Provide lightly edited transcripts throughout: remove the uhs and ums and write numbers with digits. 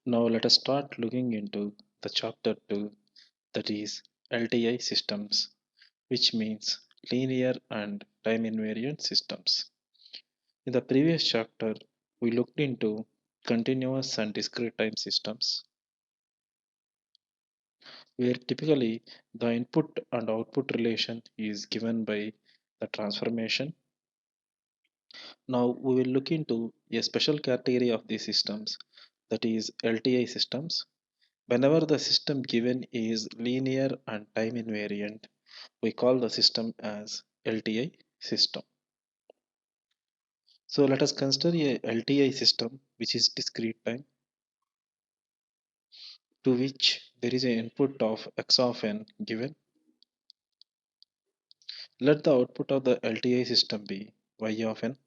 Now let us start looking into the chapter 2, that is LTI systems, which means linear and time invariant systems. In the previous chapter, we looked into continuous and discrete time systems, where typically the input and output relation is given by the transformation. Now we will look into a special category of these systems, that is LTI systems. Whenever the system given is linear and time invariant, we call the system as LTI system. So let us consider a LTI system which is discrete time, to which there is an input of x of n given. Let the output of the LTI system be y of n.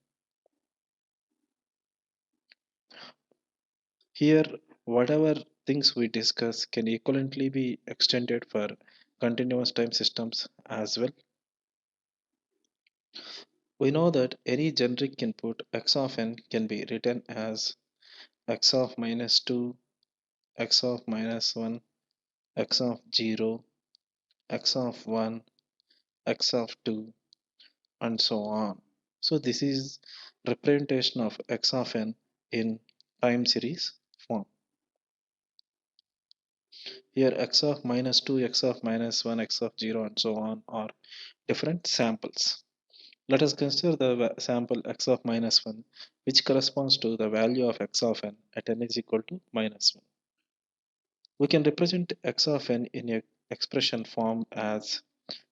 Here, whatever things we discuss can equivalently be extended for continuous time systems as well. We know that any generic input x of n can be written as x of minus 2, x of minus 1, x of 0, x of 1, x of 2, and so on. So this is representation of x of n in time series form. Here x of minus 2, x of minus 1, x of 0, and so on are different samples. Let us consider the sample x of minus 1, which corresponds to the value of x of n at n is equal to minus 1. We can represent x of n in a expression form as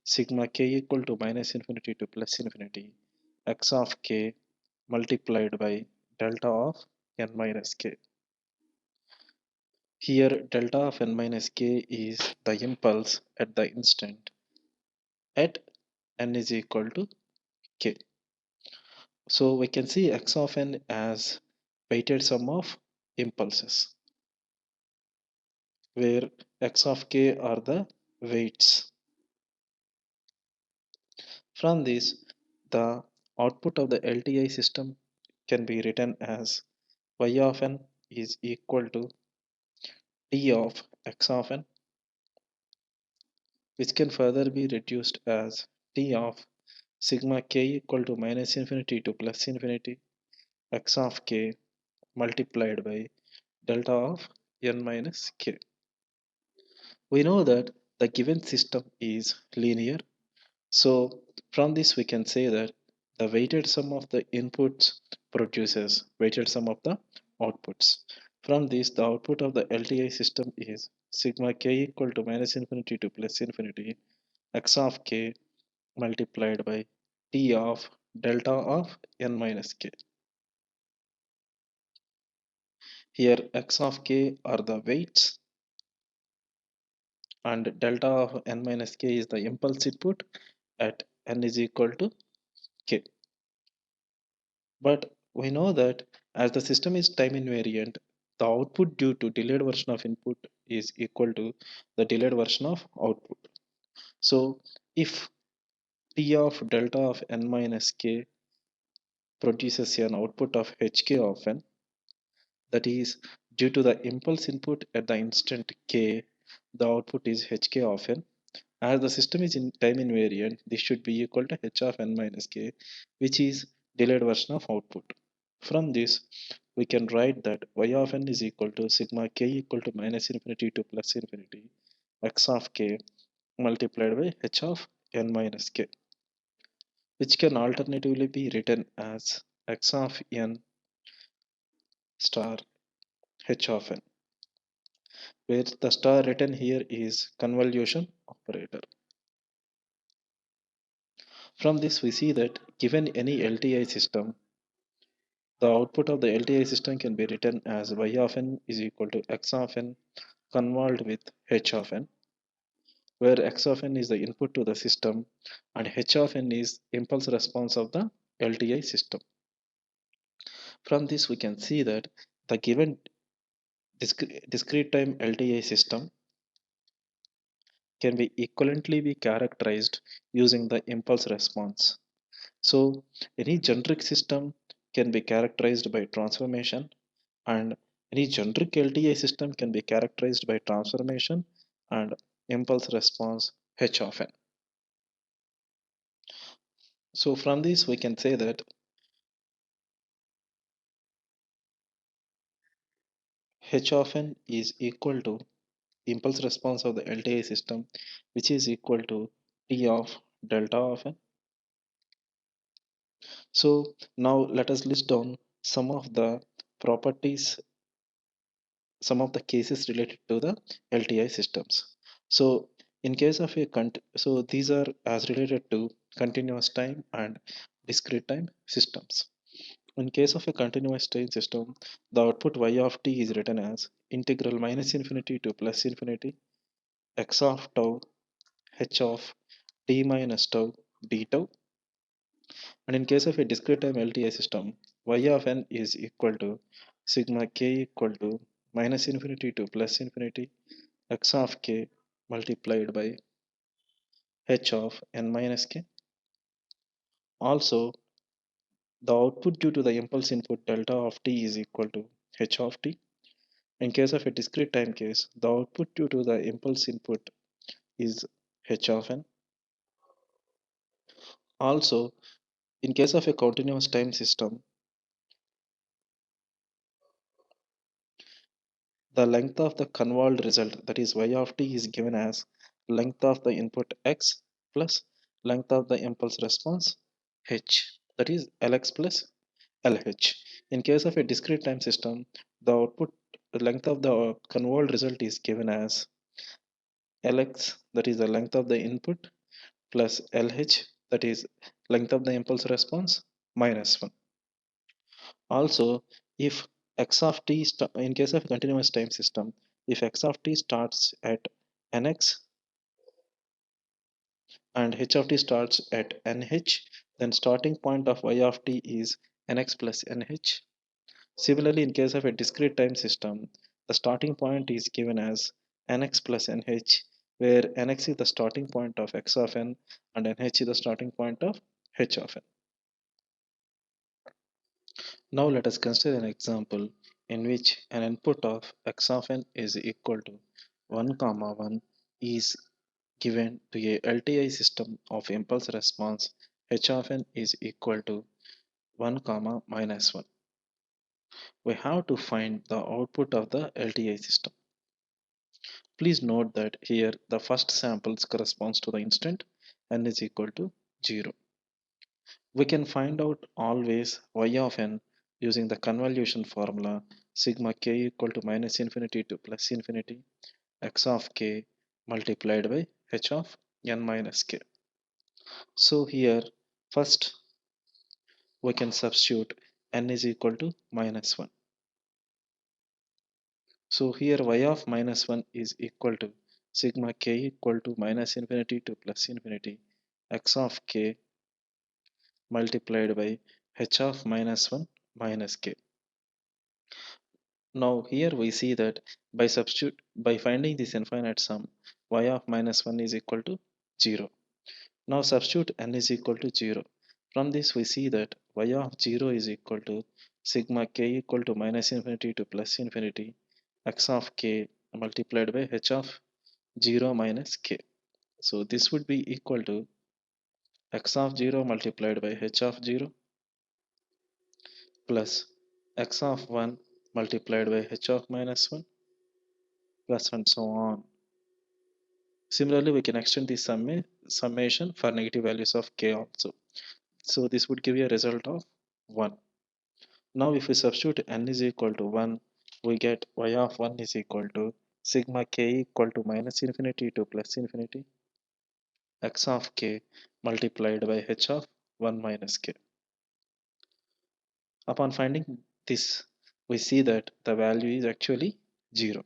sigma k equal to minus infinity to plus infinity x of k multiplied by delta of n minus k. Here delta of n minus k is the impulse at the instant at n is equal to k. So we can see x of n as weighted sum of impulses, where x of k are the weights. From this, the output of the LTI system can be written as y of n is equal to t of x of n, which can further be reduced as t of sigma k equal to minus infinity to plus infinity x of k multiplied by delta of n minus k. We know that the given system is linear. So from this we can say that the weighted sum of the inputs produces weighted sum of the outputs. From this the output of the LTI system is sigma k equal to minus infinity to plus infinity x of k multiplied by t of delta of n minus k. Here x of k are the weights and delta of n minus k is the impulse input at n is equal to k. But we know that as the system is time invariant, the output due to delayed version of input is equal to the delayed version of output. So if t of delta of n minus k produces an output of hk of n, that is due to the impulse input at the instant k, the output is hk of n. As the system is in time invariant, this should be equal to h of n minus k, which is delayed version of output. From this, we can write that y of n is equal to sigma k equal to minus infinity to plus infinity x of k multiplied by h of n minus k, which can alternatively be written as x of n star h of n, where the star written here is convolution operator. From this, we see that given any LTI system, the output of the LTI system can be written as y of n is equal to x of n convolved with h of n, where x of n is the input to the system and h of n is impulse response of the LTI system. From this, we can see that the given discrete time LTI system can be equivalently be characterized using the impulse response. So any generic system can be characterized by transformation, and Any generic LTI system can be characterized by transformation and impulse response H of n. So from this we can say that H of n is equal to impulse response of the LTI system, which is equal to T of delta of n. So now let us list down some of the properties, some of the cases related to the LTI systems. So in case of a so these are as related to continuous time and discrete time systems. In case of a continuous time system, the output y of t is written as integral minus infinity to plus infinity x of tau h of t minus tau d tau. And in case of a discrete time LTI system, y of n is equal to sigma k equal to minus infinity to plus infinity x of k multiplied by h of n minus k. Also, the output due to the impulse input delta of t is equal to h of t. In case of a discrete time case, the output due to the impulse input is h of n. Also, in case of a continuous time system, the length of the convolved result, that is y of t, is given as length of the input x plus length of the impulse response h, that is lx plus lh. In case of a discrete time system, the output length of the convolved result is given as lx, that is the length of the input, plus lh, that is length of the impulse response, minus 1. Also, if x of t, in case of continuous time system, if x of t starts at nx and h of t starts at nh, then starting point of y of t is nx plus nh. Similarly, in case of a discrete time system, the starting point is given as nx plus nh, where nx is the starting point of x of n and nh is the starting point of h of n. Now let us consider an example in which an input of x of n is equal to 1 comma 1 is given to a LTI system of impulse response h of n is equal to 1 comma minus 1. We have to find the output of the LTI system. Please note that here the first samples corresponds to the instant n is equal to 0. We can find out always y of n using the convolution formula sigma k equal to minus infinity to plus infinity x of k multiplied by h of n minus k. So here first we can substitute n is equal to minus 1. So here y of minus 1 is equal to sigma k equal to minus infinity to plus infinity x of k multiplied by h of minus 1 minus k. Now here we see that by finding this infinite sum, y of minus 1 is equal to 0. Now substitute n is equal to 0. From this we see that y of 0 is equal to sigma k equal to minus infinity to plus infinity x of k multiplied by h of 0 minus k. So this would be equal to x of 0 multiplied by h of 0 plus x of 1 multiplied by h of minus 1 plus and so on. Similarly, we can extend the summation for negative values of k also. So this would give you a result of 1. Now if we substitute n is equal to 1, we get y of 1 is equal to sigma k equal to minus infinity to plus infinity x of k multiplied by h of 1 minus k. Upon finding this, we see that the value is actually 0.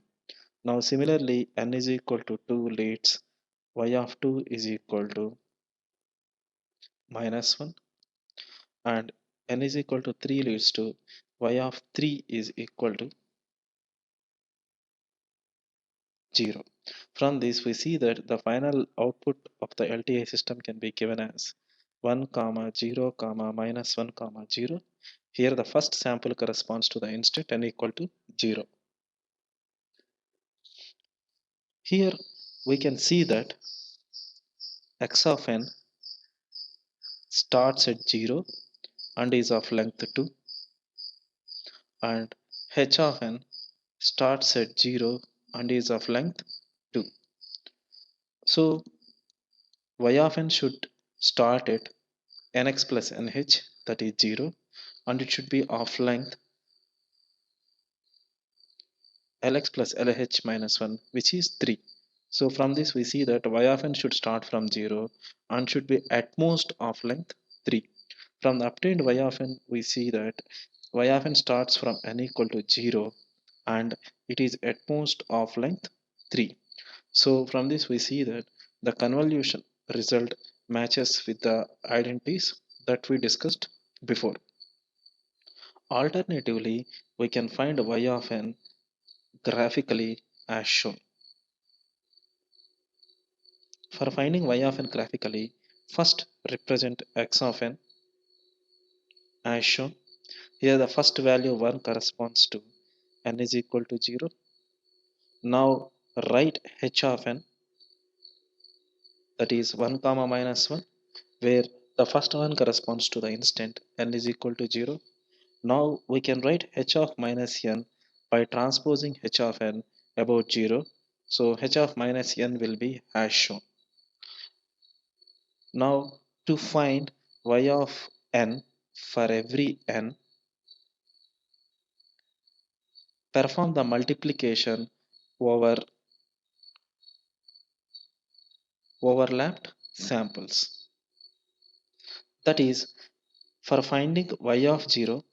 Now similarly, n is equal to 2 leads y of 2 is equal to minus 1 and n is equal to 3 leads to y of 3 is equal to 0. From this we see that the final output of the LTI system can be given as 1 comma 0 comma minus 1 comma 0. Here the first sample corresponds to the instant n equal to 0. Here we can see that x of n starts at 0 and is of length 2, and h of n starts at 0 and is of length 2. So y of n should start at nx plus nh, that is 0, and it should be of length lx plus lh minus 1, which is 3. So from this we see that y of n should start from 0 and should be at most of length 3. From the obtained y of n we see that y of n starts from n equal to 0 and it is at most of length 3. So from this we see that the convolution result matches with the identities that we discussed before. Alternatively, we can find y of n graphically as shown. For finding y of n graphically, first represent x of n as shown. Here the first value 1 corresponds to n is equal to 0. Now write h of n, that is 1 comma minus 1, where the first one corresponds to the instant n is equal to 0. Now we can write h of minus n by transposing h of n about 0. So h of minus n will be as shown. Now to find y of n for every n, perform the multiplication over overlapped samples. That is, for finding y of 0,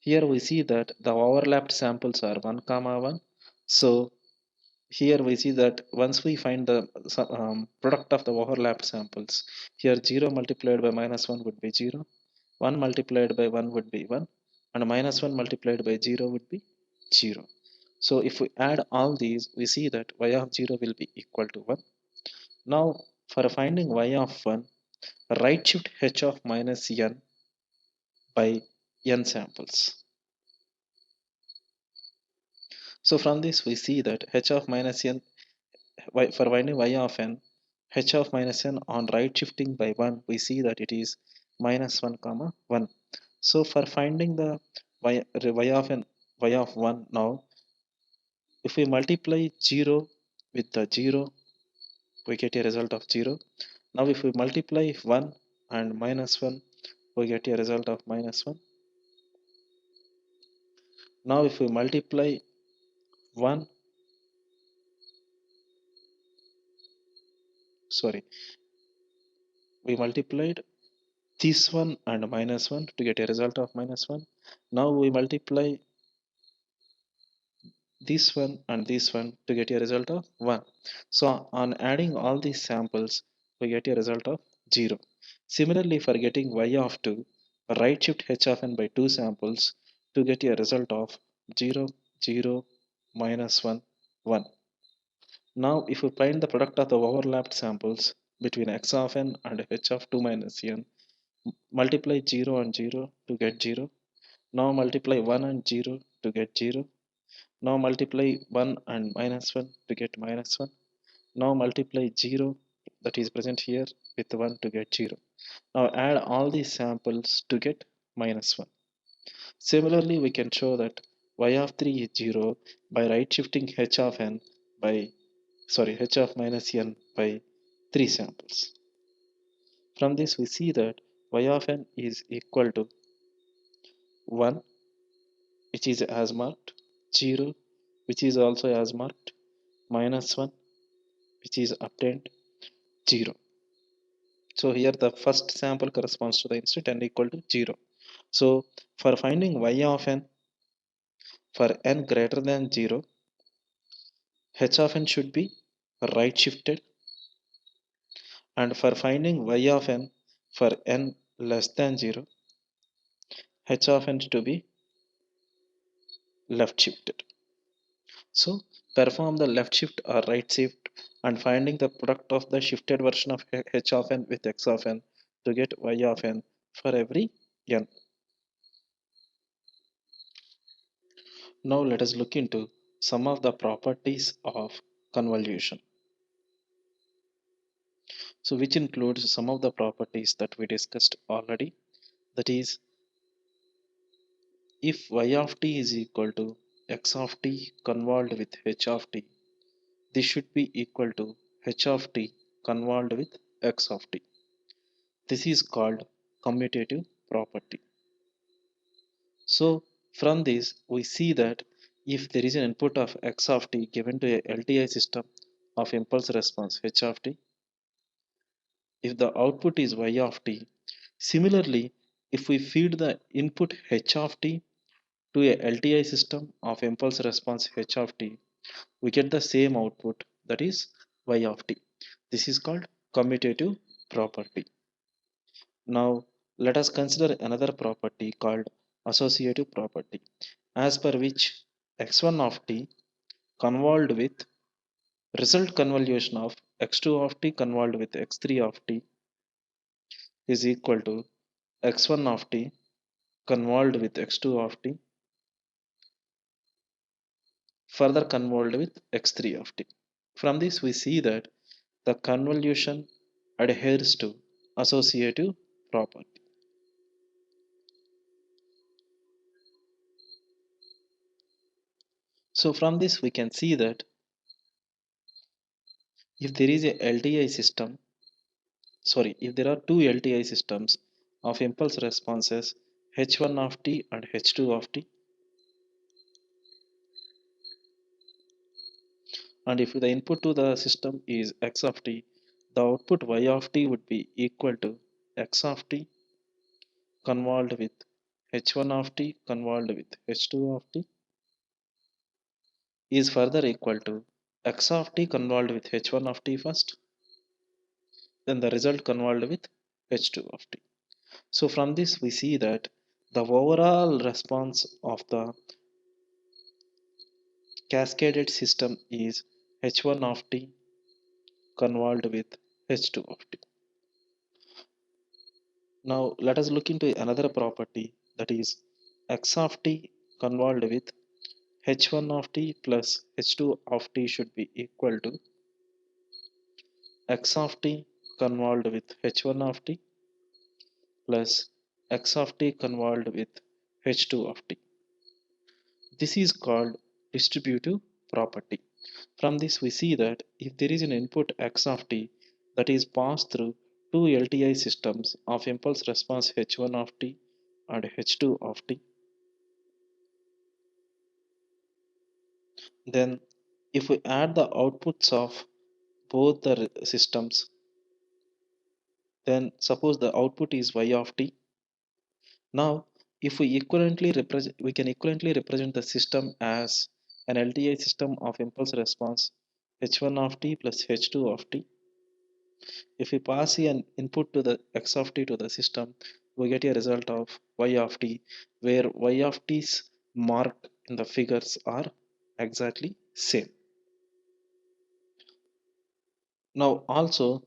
here we see that the overlapped samples are 1 comma 1. So here we see that once we find the product of the overlapped samples, here 0 multiplied by minus 1 would be 0, 1 multiplied by 1 would be 1, and minus 1 multiplied by 0 would be 0. So if we add all these, we see that y of 0 will be equal to 1. Now for finding y of 1, right shift h of minus n by n samples. So from this we see that h of minus n, for finding y of n, h of minus n on right shifting by 1, we see that it is minus 1 comma 1. So for finding the y of n, y of 1, now if we multiply 0 with the 0, we get a result of 0. Now if we multiply 1 and minus 1, we get a result of minus 1. Now if we multiply 1, sorry, we multiplied this one and minus 1 to get a result of minus 1. Now we multiply this one and this one to get a result of 1. So on adding all these samples, we get a result of 0. Similarly, for getting y of 2, right shift h of n by 2 samples to get a result of 0, 0, minus 1, 1. Now if we find the product of the overlapped samples between x of n and h of 2 minus n, multiply 0 and 0 to get 0. Now multiply 1 and 0 to get 0. Now multiply 1 and minus 1 to get minus 1. Now multiply 0 that is present here with 1 to get 0. Now add all these samples to get minus 1. Similarly, we can show that y of 3 is 0 by right shifting h of n by, sorry, h of minus n by 3 samples. From this we see that y of n is equal to 1, which is as marked, 0, which is also as marked, minus 1, which is obtained, 0. So here the first sample corresponds to the instant n equal to 0. So for finding y of n for n greater than 0, h of n should be right shifted, and for finding y of n for n less than 0, h of n to be left shifted. So perform the left shift or right shift and finding the product of the shifted version of h of n with x of n to get y of n for every n. Now let us look into some of the properties of convolution. So which includes some of the properties that we discussed already. That is, if y of t is equal to x of t convolved with h of t, this should be equal to h of t convolved with x of t. This is called commutative property. So from this we see that if there is an input of x of t given to a LTI system of impulse response h of t, if the output is y of t, similarly if we feed the input h of t to a LTI system of impulse response h of t, we get the same output, that is y of t. This is called commutative property. Now let us consider another property called associative property, as per which x1 of t convolved with result convolution of x2 of t convolved with x3 of t is equal to x1 of t convolved with x2 of t further convolved with x3 of t. From this we see that the convolution adheres to associative property. So from this we can see that if there is a LTI system, if there are two LTI systems of impulse responses h1 of t and h2 of t, and if the input to the system is x of t, the output y of t would be equal to x of t convolved with h1 of t convolved with h2 of t is further equal to x of t convolved with h1 of t first, then the result convolved with h2 of t. So from this we see that the overall response of the cascaded system is h1 of t convolved with h2 of t. Now let us look into another property, that is x of t convolved with h1 of t plus h2 of t should be equal to x of t convolved with h1 of t plus x of t convolved with h2 of t. This is called distributive property. From this we see that if there is an input x of t that is passed through two LTI systems of impulse response h1 of t and h2 of t, then if we add the outputs of both the systems, then suppose the output is y of t. Now if we can equivalently represent the system as an LTI system of impulse response h1 of t plus h2 of t. If we pass an input to the x of t to the system, we get a result of y of t, where y of t's marked in the figures are exactly same. Now also,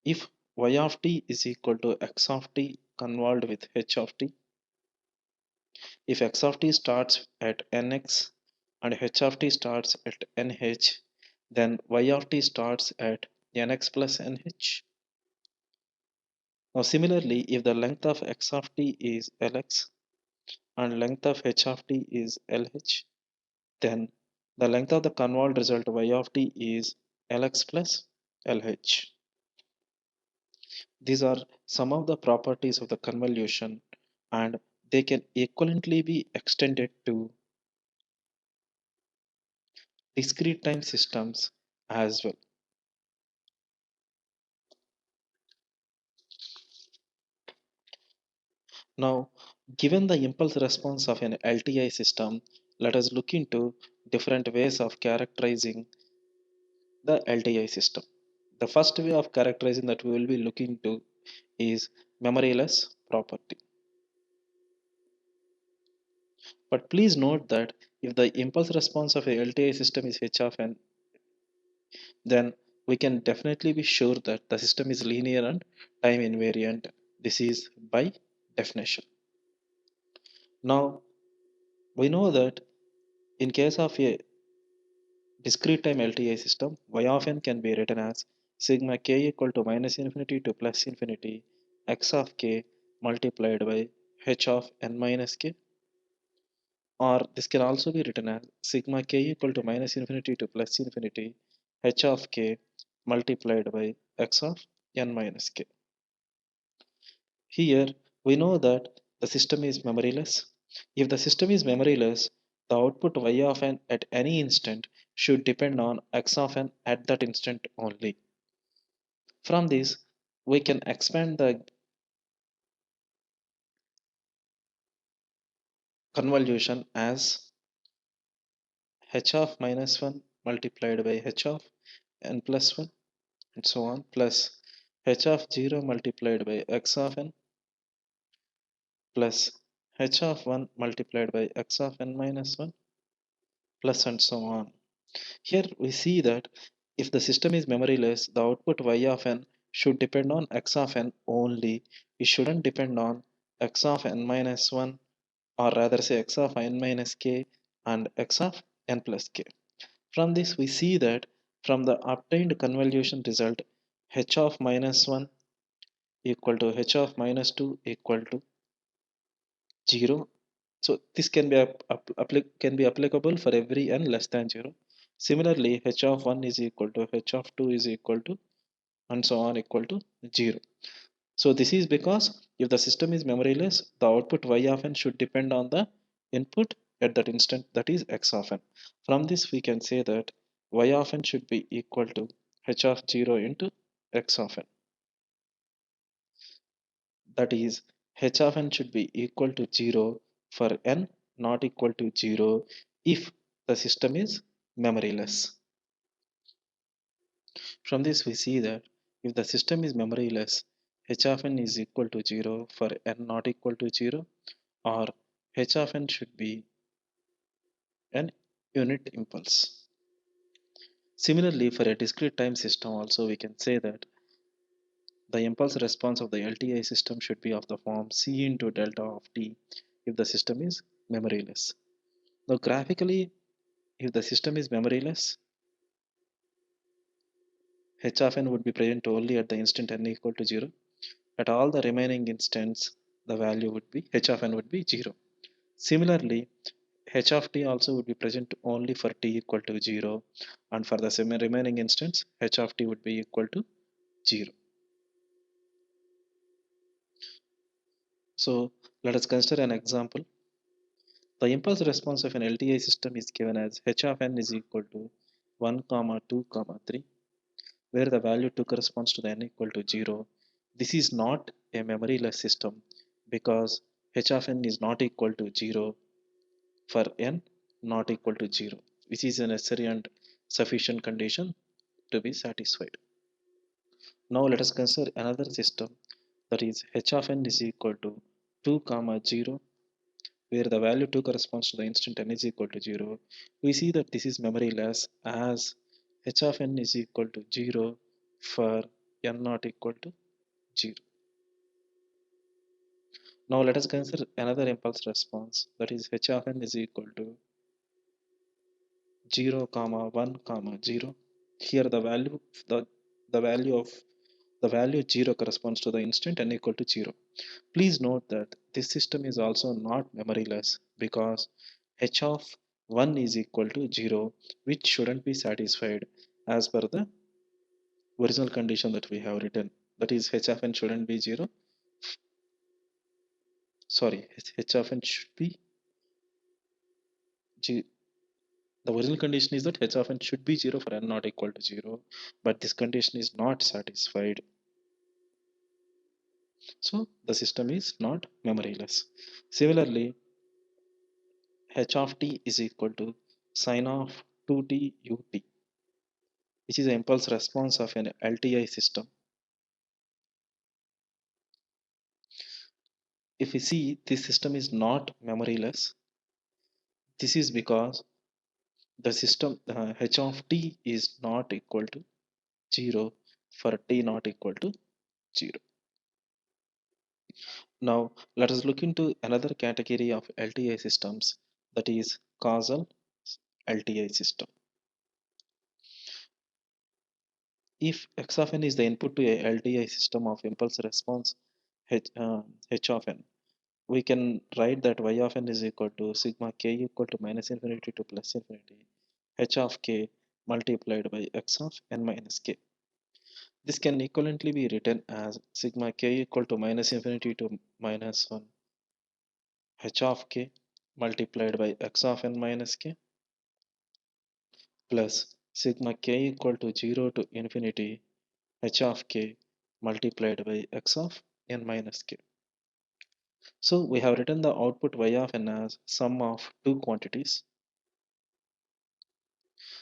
if y of t is equal to x of t convolved with h of t, if x of t starts at nx and h of t starts at nh, then y of t starts at nx plus nh. Now similarly, if the length of x of t is lx and length of h of t is lh, then the length of the convolved result y of t is lx plus lh. These are some of the properties of the convolution, and they can equivalently be extended to discrete time systems as well. Now, given the impulse response of an LTI system, let us look into different ways of characterizing the LTI system. The first way of characterizing that we will be looking to is memoryless property. But please note that if the impulse response of a LTI system is h of n, then we can definitely be sure that the system is linear and time invariant. This is by definition. Now we know that in case of a discrete time LTI system, y of n can be written as sigma k equal to minus infinity to plus infinity x of k multiplied by h of n minus k, or this can also be written as sigma k equal to minus infinity to plus infinity h of k multiplied by x of n minus k. Here we know that the system is memoryless. If the system is memoryless, the output y of n at any instant should depend on x of n at that instant only. From this, we can expand the convolution as h of minus 1 multiplied by h of n plus 1 and so on, plus h of 0 multiplied by x of n plus h of 1 multiplied by x of n minus 1 plus and so on. Here we see that if the system is memoryless, the output y of n should depend on x of n only. It shouldn't depend on x of n minus 1, or rather say x of n minus k and x of n plus k. From this we see that from the obtained convolution result, h of minus 1 equal to h of minus 2 equal to 0. So this can be can be applicable for every n less than 0. Similarly, h of 1 is equal to h of 2 is equal to and so on equal to 0. So this is because if the system is memoryless, the output y of n should depend on the input at that instant, that is x of n. From this we can say that y of n should be equal to h of 0 into x of n. That is, h of n should be equal to 0 for n not equal to 0 if the system is memoryless. From this we see that if the system is memoryless, h of n is equal to 0 for n not equal to 0, or h of n should be an unit impulse. Similarly, for a discrete time system also we can say that the impulse response of the LTI system should be of the form c into delta of t if the system is memoryless. Now graphically, if the system is memoryless, h of n would be present only at the instant n equal to 0. At all the remaining instants, the value would be h of n would be 0. Similarly, h of t also would be present only for t equal to 0, and for the remaining instants, h of t would be equal to 0. So let us consider an example. The impulse response of an LTI system is given as h of n is equal to 1, 2, 3, where the value 2 corresponds to the n equal to 0. This is not a memoryless system because h of n is not equal to 0 for n not equal to 0, which is a necessary and sufficient condition to be satisfied. Now let us consider another system, that is h of n is equal to 2, 0, where the value 2 corresponds to the instant n is equal to 0. We see that this is memoryless as h of n is equal to 0 for n not equal to 0. Now let us consider another impulse response, that is h of n is equal to 0, 1, 0. Here the value of the value 0 corresponds to the instant n equal to 0. Please note that this system is also not memoryless because h of 1 is equal to 0, which shouldn't be satisfied as per the original condition that we have written. That is, h of n shouldn't be 0. Sorry, h of n should be the original condition is that h of n should be 0 for n not equal to 0, but this condition is not satisfied. So the system is not memoryless. Similarly, h of t is equal to sine of 2t ut, which is the impulse response of an LTI system. If we see this system is not memoryless, this is because the system h of t is not equal to 0 for t not equal to 0. Now let us look into another category of LTI systems, that is causal LTI system. If x of n is the input to a LTI system of impulse response h of n, we can write that y of n is equal to sigma k equal to minus infinity to plus infinity h of k multiplied by x of n minus k. This can equivalently be written as sigma k equal to minus infinity to minus 1 h of k multiplied by x of n minus k plus sigma k equal to 0 to infinity h of k multiplied by x of n minus k. So we have written the output y of n as sum of two quantities.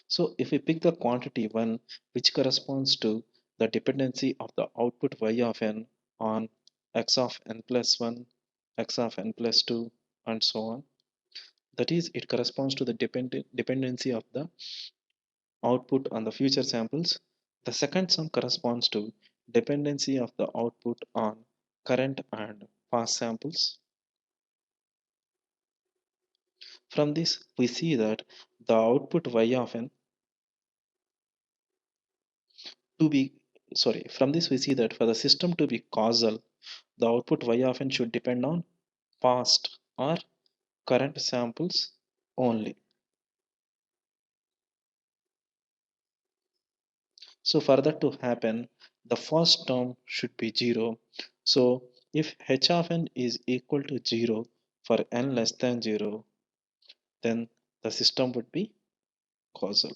So if we pick the quantity 1 which corresponds to the dependency of the output y of n on x of n plus 1, x of n plus 2 and so on, that is it corresponds to the dependency of the output on the future samples. The second sum corresponds to dependency of the output on current and past samples. From this, we see that the output y of n to be from this we see that for the system to be causal, the output y of n should depend on past or current samples only. So for that to happen, the first term should be 0. So if h of n is equal to 0 for n less than 0, then the system would be causal.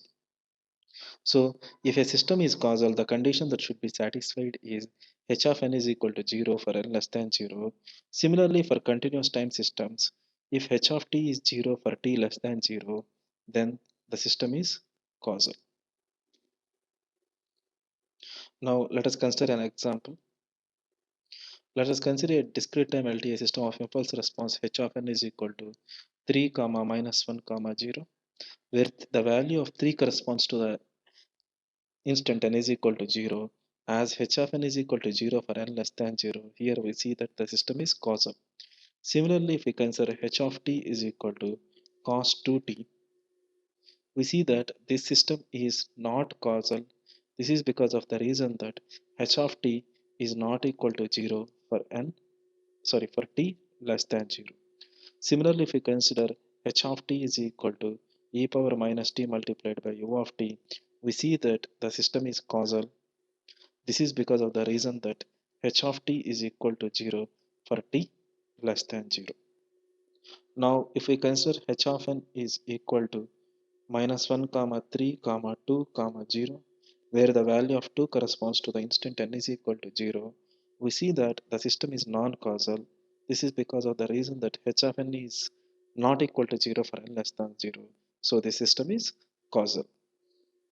So if a system is causal, the condition that should be satisfied is h of n is equal to 0 for n less than 0. Similarly, for continuous time systems, if h of t is 0 for t less than 0, then the system is causal. Now let us consider an example. Let us consider a discrete time LTI system of impulse response h of n is equal to 3 comma minus 1 comma 0, where the value of 3 corresponds to the instant n is equal to 0. As h of n is equal to 0 for n less than 0, here we see that the system is causal. Similarly, if we consider h of t is equal to cos 2t, we see that this system is not causal. This is because of the reason that h of t is not equal to 0 for for t less than 0. Similarly, if we consider h of t is equal to e power minus t multiplied by u of t, we see that the system is causal. This is because of the reason that h of t is equal to 0 for t less than 0. Now, if we consider h of n is equal to minus 1 comma 3 comma 2 comma 0, where the value of 2 corresponds to the instant n is equal to 0, we see that the system is non-causal. This is because of the reason that h of n is not equal to 0 for n less than 0. So the system is causal.